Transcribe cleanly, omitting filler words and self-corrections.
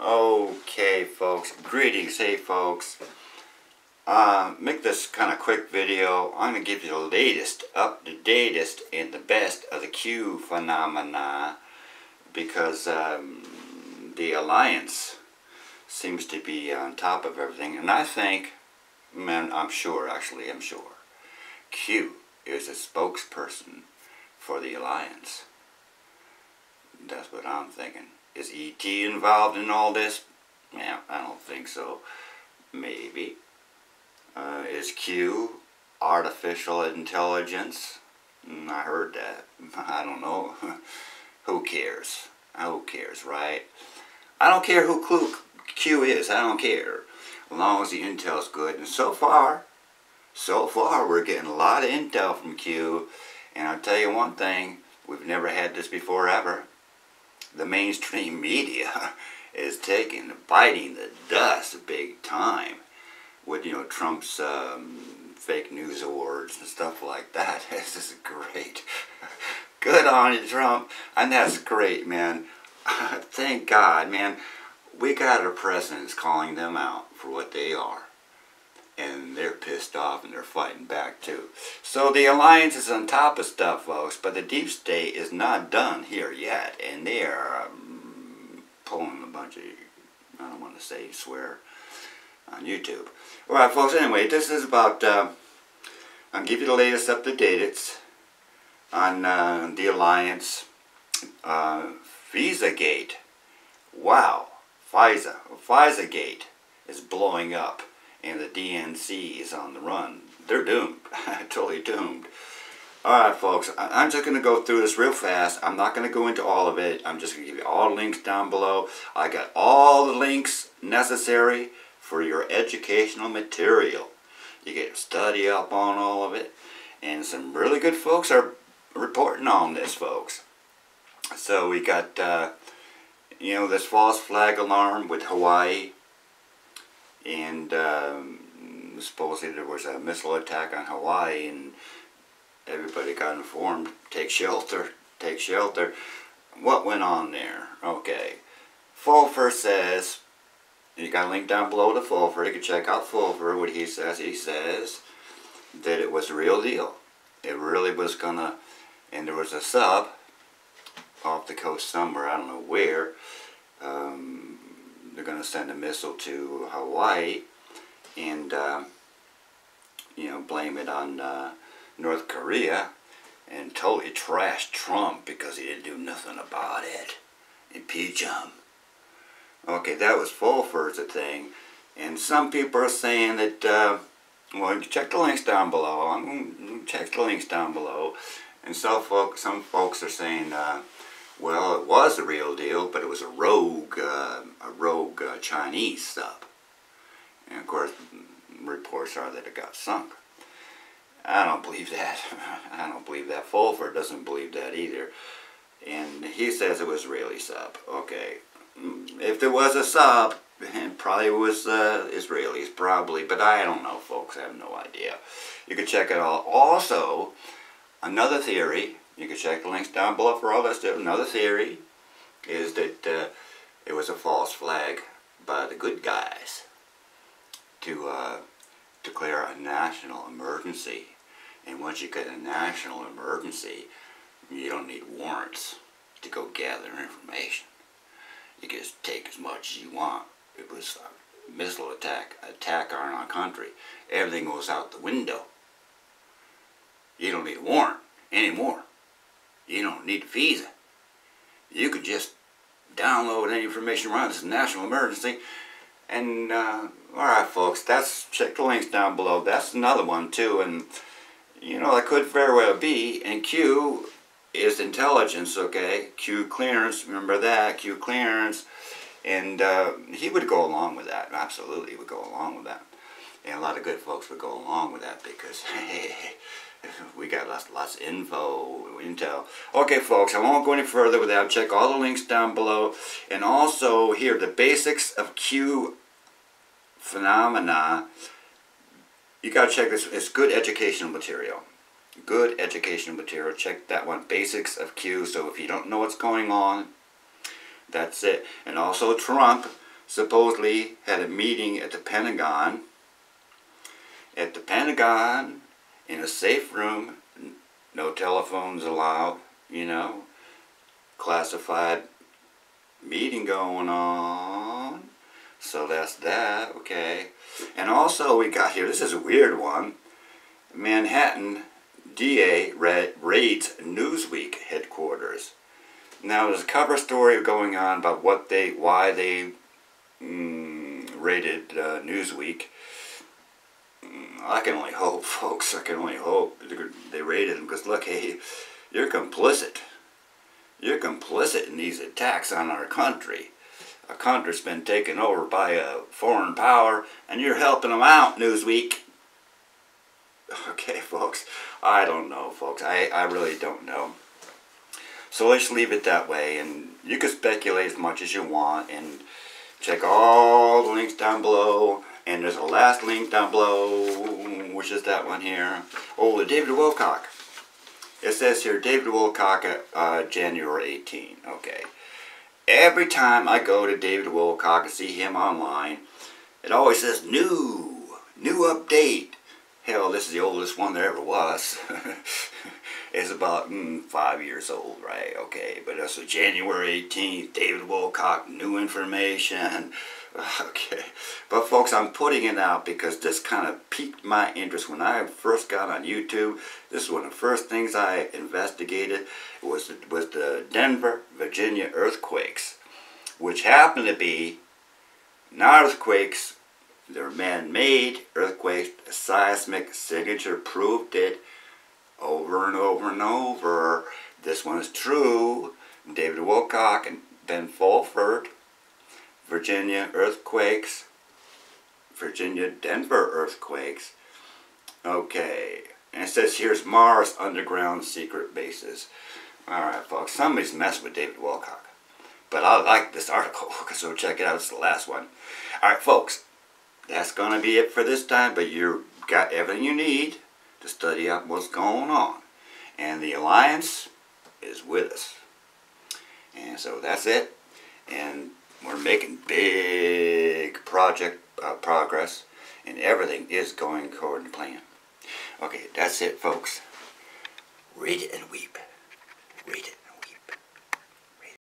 Okay, folks. Greetings, hey, folks. Make this kind of quick video. I'm going to give you the latest, up-to-datest, and the best of the Q phenomena because the Alliance seems to be on top of everything. And I think, man, I'm sure, Q is a spokesperson for the Alliance. That's what I'm thinking. Is E.T. involved in all this? Yeah, I don't think so. Maybe. Is Q artificial intelligence? I heard that. I don't know. Who cares? Who cares, right? I don't care who Q is. I don't care. As long as the intel's good. And so far we're getting a lot of intel from Q. And I'll tell you one thing. We've never had this before ever. The mainstream media is biting the dust big time with, Trump's fake news awards and stuff like that. This is great. Good on you, Trump. And that's great, man. Thank God, man. We got our presidents calling them out for what they are. And they're pissed off and they're fighting back too. So the Alliance is on top of stuff, folks, but the deep state is not done here yet. And they are pulling a bunch of, I don't want to say swear on YouTube. Alright, folks, anyway, this is about, I'll give you the latest up-to-date on the Alliance. Visagate. Wow. FISA-gate is blowing up. And the DNC is on the run. They're doomed. Totally doomed. Alright, folks. I'm just going to go through this real fast. I'm not going to go into all of it. I'm just going to give you all the links down below. I got all the links necessary for your educational material. You get to study up on all of it. And some really good folks are reporting on this, folks. So we got, this false flag alarm with Hawaii. And supposedly there was a missile attack on Hawaii and everybody got informed, take shelter, take shelter. What went on there? Okay. Fulford says, you got a link down below to Fulford, you can check out Fulford, what he says. He says that it was a real deal. It really was gonna, and there was a sub off the coast somewhere, I don't know where, they're going to send a missile to Hawaii and, blame it on North Korea and totally trash Trump because he didn't do nothing about it. Impeach him. Okay, that was Fulford's thing. And some people are saying that, well, check the links down below. I'm going to check the links down below. And some folks are saying, well, it was a real deal, but it was a rogue Chinese sub. And of course, reports are that it got sunk. I don't believe that. I don't believe that. Fulford doesn't believe that either. And he says it was really sub. Okay. If there was a sub, it probably was Israelis, probably. But I don't know, folks. I have no idea. You can check it all. Also, another theory. You can check the links down below for all that stuff. Another theory is that it was a false flag by the good guys to declare a national emergency. And once you get a national emergency, you don't need warrants to go gather information. You can just take as much as you want. It was a missile attack on our country. Everything goes out the window. You don't need a warrant anymore. You don't need a visa. You could just download any information around this national emergency. And, alright folks, check the links down below. That's another one too. And, that could very well be. And Q is intelligence, okay? Q clearance, remember that, Q clearance. And he would go along with that. Absolutely, he would go along with that. And a lot of good folks would go along with that because, we got lots of intel. Okay, folks, I won't go any further with that. Check all the links down below. And also here, the basics of Q phenomena. You got to check this. It's good educational material. Good educational material. Check that one. Basics of Q. So if you don't know what's going on, that's it. And also Trump supposedly had a meeting at the Pentagon. At the Pentagon, in a safe room, no telephones allowed, you know, classified meeting going on. So that's that, okay. And also we got here, this is a weird one, Manhattan DA raids Newsweek headquarters. Now there's a cover story going on about why they raided Newsweek. I can only hope, folks, I can only hope they raided them, because look, hey, you're complicit. You're complicit in these attacks on our country. Our country's been taken over by a foreign power, and you're helping them out, Newsweek. Okay, folks, I don't know, folks. I really don't know. So let's leave it that way, and you can speculate as much as you want, and check all the links down below. And there's a last link down below, which is that one here. Oh, the David Wilcock. It says here, David Wilcock, January 18. Okay. Every time I go to David Wilcock and see him online, it always says new update. Hell, this is the oldest one there ever was. It's about 5 years old, right? Okay, but that's January 18th, David Wilcock, new information. Okay, but folks, I'm putting it out because this kind of piqued my interest when I first got on YouTube. This is one of the first things I investigated. It was the Denver, Virginia earthquakes, which happened to be not earthquakes. They're man-made earthquakes. The seismic signature proved it over and over and over. This one is true. David Wilcock and Ben Fulford. Virginia earthquakes. Virginia, Denver earthquakes. Okay. And it says here's Mars underground secret bases. Alright, folks. Somebody's messing with David Wilcock. But I like this article, so check it out. It's the last one. Alright, folks. That's going to be it for this time, but you've got everything you need to study up what's going on. And the Alliance is with us. And so that's it. And we're making big progress, and everything is going according to plan. Okay, that's it, folks. Read it and weep. Read it.